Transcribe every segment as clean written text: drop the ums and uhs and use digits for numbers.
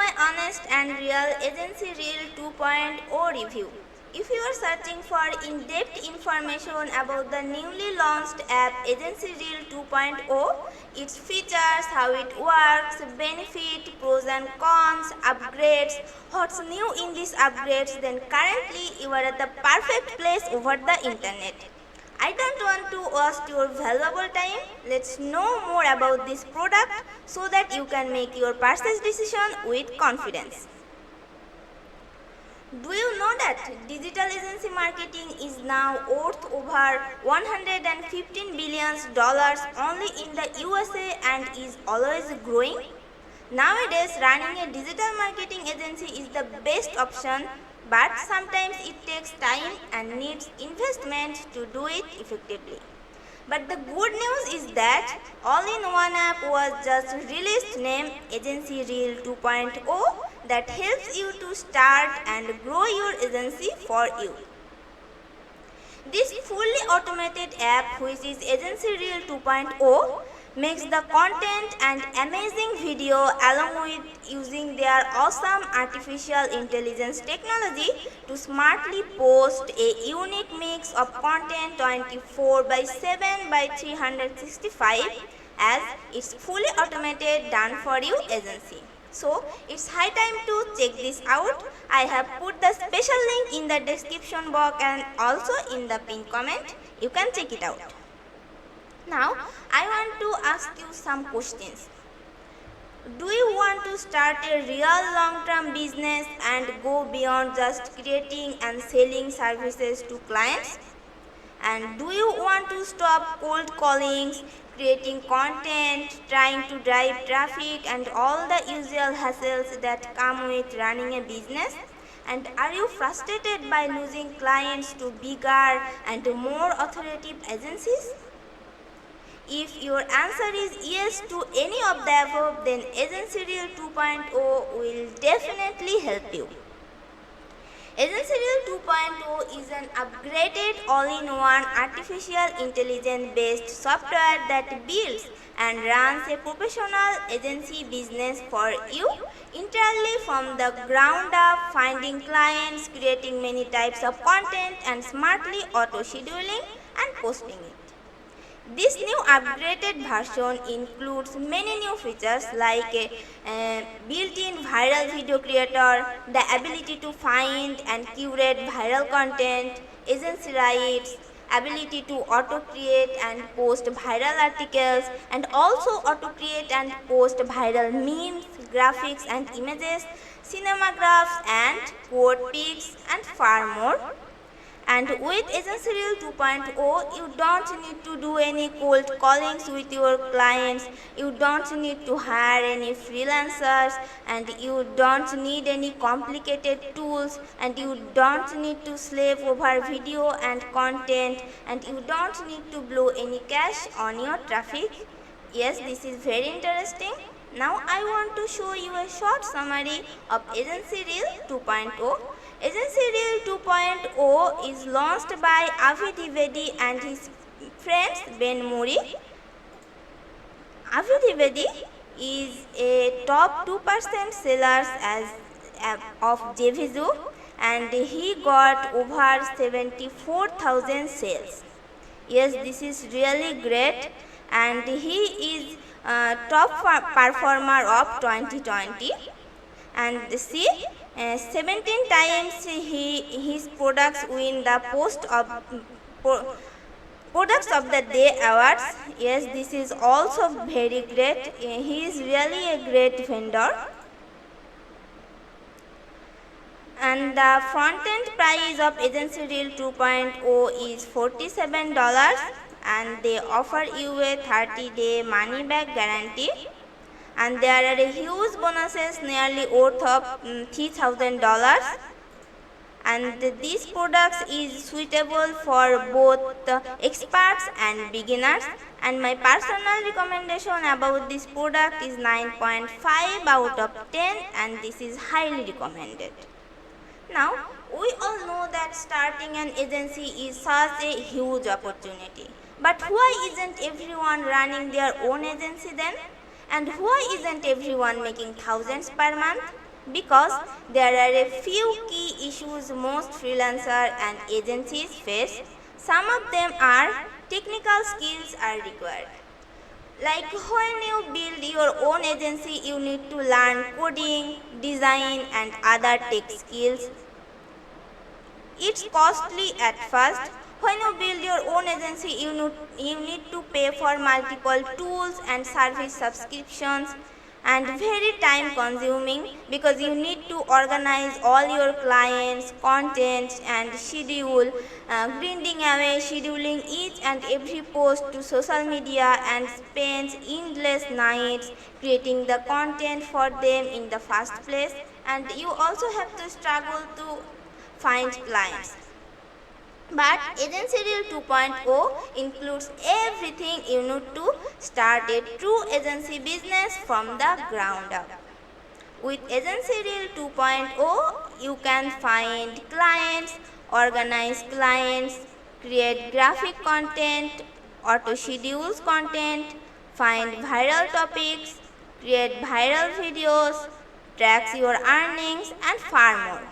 my honest and real Agency Reel 2.0 review. If you are searching for in-depth information about the newly launched app Agency Reel 2.0, its features, how it works, benefits, pros and cons, upgrades, what's new in these upgrades, then currently you are at the perfect place over the internet. I don't want to waste your valuable time. Let's know more about this product so that you can make your purchase decision with confidence. Do you know that digital agency marketing is now worth over $115 billion only in the USA and is always growing? Nowadays, running a digital marketing agency is the best option, but sometimes it takes time and needs investment to do it effectively. But the good news is that all-in-one app was just released named Agency Reel 2.0 that helps you to start and grow your agency for you. This fully automated app, which is Agency Reel 2.0, makes the content and amazing video along with using their awesome artificial intelligence technology to smartly post a unique mix of content 24/7 by 365 as it's fully automated done for you agency. So it's high time to check this out. I have put the special link in the description box and also in the pinned comment. You can check it out. Now, I want to ask you some questions. Do you want to start a real long-term business and go beyond just creating and selling services to clients? And do you want to stop cold callings, creating content, trying to drive traffic and all the usual hassles that come with running a business? And are you frustrated by losing clients to bigger and more authoritative agencies? If your answer is yes to any of the above, then Agency Reel 2.0 will definitely help you. Agency Reel 2.0 is an upgraded all-in-one artificial intelligence-based software that builds and runs a professional agency business for you entirely from the ground up, finding clients, creating many types of content, and smartly auto-scheduling and posting it. This new upgraded version includes many new features like a built-in viral video creator, the ability to find and curate viral content, agency rights, ability to auto-create and post viral articles, and also auto-create and post viral memes, graphics and images, cinemagraphs and quote pics, and far more. And with Agency Reel 2.0, you don't need to do any cold callings with your clients, you don't need to hire any freelancers, and you don't need any complicated tools, and you don't need to slave over video and content, and you don't need to blow any cash on your traffic. Yes, this is very interesting. Now I want to show you a short summary of Agency Reel 2.0. Agency Reel 2.0 is launched by Avi Dwivedi and his friends Ben Muri. Avi Dwivedi is a top 2% sellers of JVZoo, and he got over 74,000 sales. Yes, this is really great, and he is top performer of 2020. And see, 17 times his products win the Products of the Day awards. Yes, this is also very great. He is really a great vendor. And the front-end price of Agency Reel 2.0 is $47, and they offer you a 30-day money-back guarantee. And there are huge bonuses nearly worth of $3,000. And these products is suitable for both experts and beginners. And my personal recommendation about this product is 9.5 out of 10, and this is highly recommended. Now, we all know that starting an agency is such a huge opportunity. But why isn't everyone running their own agency then? And why isn't everyone making thousands per month? because there are a few key issues most freelancers and agencies face. Some of them are technical skills are required. Like when you build your own agency, you need to learn coding, design, and other tech skills. It's costly at first. When you build your own agency, you need to pay for multiple tools and service subscriptions, and very time consuming because you need to organize all your clients, content, and schedule, grinding away scheduling each and every post to social media, and spend endless nights creating the content for them in the first place. And you also have to struggle to find clients. But Agency Reel 2.0 includes everything you need to start a true agency business from the ground up. With Agency Reel 2.0, you can find clients, organize clients, create graphic content, auto-schedules content, find viral topics, create viral videos, tracks your earnings, and far more.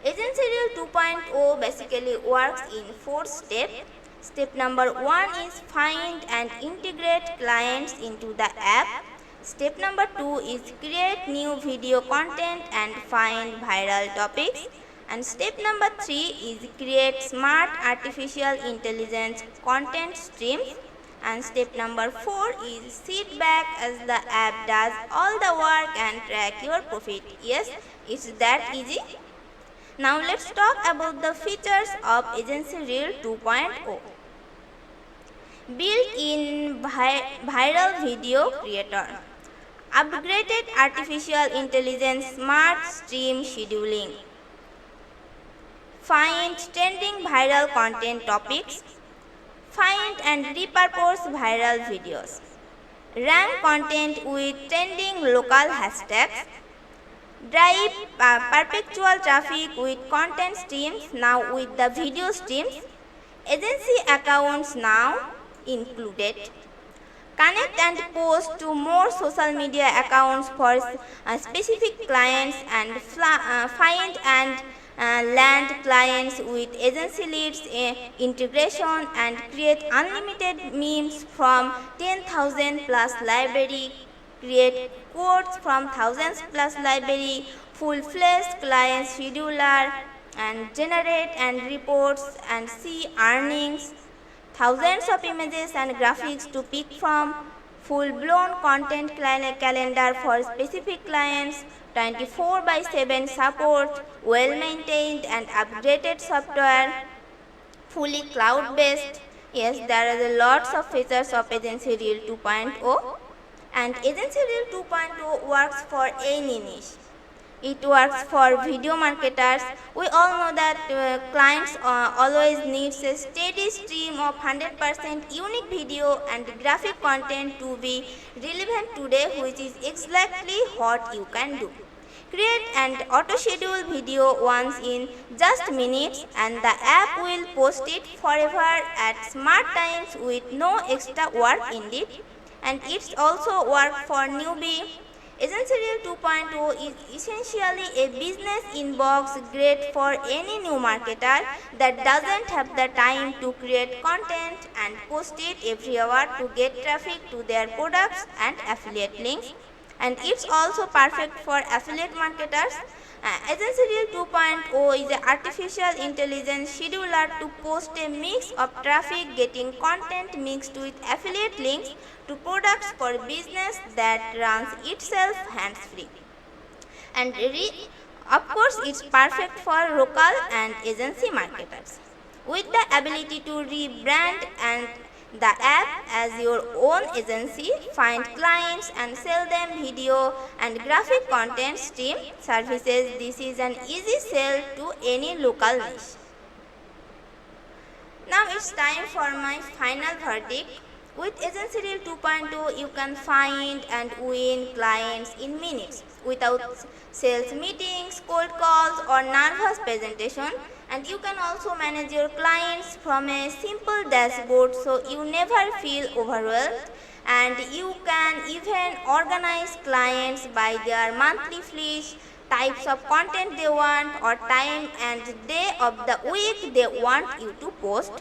Agency Reel 2.0 basically works in 4 steps. Step number 1 is find and integrate clients into the app. Step number 2 is create new video content and find viral topics. And step number 3 is create smart artificial intelligence content streams. And step number 4 is sit back as the app does all the work and track your profit. Yes, it's that easy. Now let's talk about the features of Agency Reel 2.0. Built-in viral video creator. Upgraded artificial intelligence smart stream scheduling. Find trending viral content topics. Find and repurpose viral videos. Rank content with trending local hashtags. Drive perpetual traffic with content streams, now with the video streams. Agency accounts now included. Connect and post to more social media accounts for specific clients, and find and land clients with agency leads integration, and create unlimited memes from 10,000 plus library. Create quotes from thousands plus library, full-fledged client scheduler, and generate and reports and see earnings, thousands of images and graphics to pick from, full-blown content calendar for specific clients, 24/7 support, well-maintained and upgraded software, fully cloud-based. Yes, there are lots of features of Agency Reel 2.0. And Agency Reel 2.0 works for any niche. It works for video marketers. We all know that clients always needs a steady stream of 100% unique video and graphic content to be relevant today, which is exactly what you can do. Create and auto-schedule video once in just minutes, and the app will post it forever at smart times with no extra work indeed. And it's also work for newbie. Agency Reel 2.0 is essentially a business inbox great for any new marketer that doesn't have the time to create content and post it every hour to get traffic to their products and affiliate links. And it's also perfect for affiliate marketers. Agency Reel 2.0 is an artificial intelligence scheduler to post a mix of traffic getting content mixed with affiliate links to products for business that runs itself hands-free. And of course, it's perfect for local and agency marketers. With the ability to rebrand and the app as your own agency, find clients and sell them video and graphic content stream services, this is an easy sell to any local niche. Now it's time for my final verdict. With Agency Reel 2.0, you can find and win clients in minutes without sales meetings, cold calls, or nervous presentation. And you can also manage your clients from a simple dashboard, so you never feel overwhelmed. and you can even organize clients by their monthly fees, types of content they want, or time and day of the week they want you to post.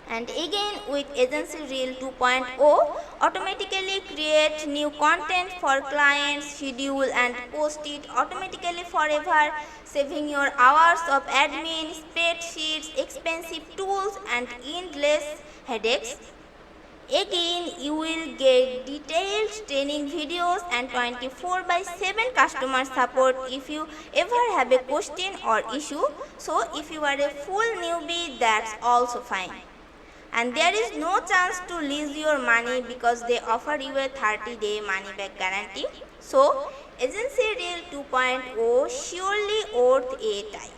And again, with Agency Reel 2.0, automatically create new content for clients, schedule and post it automatically forever, saving your hours of admin, spreadsheets, expensive tools and endless headaches. Again, you will get detailed training videos and 24/7 customer support if you ever have a question or issue. So, if you are a full newbie, that's also fine. And there is no chance to lose your money because they offer you a 30-day money back guarantee. So, Agency Reel 2.0 surely worth a try.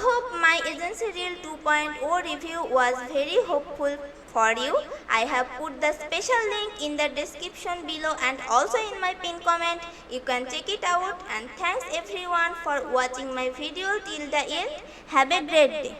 Hope my Agency Reel 2.0 review was very helpful for you. I have put the special link in the description below and also in my pinned comment. You can check it out, and thanks everyone for watching my video till the end. Have a great day.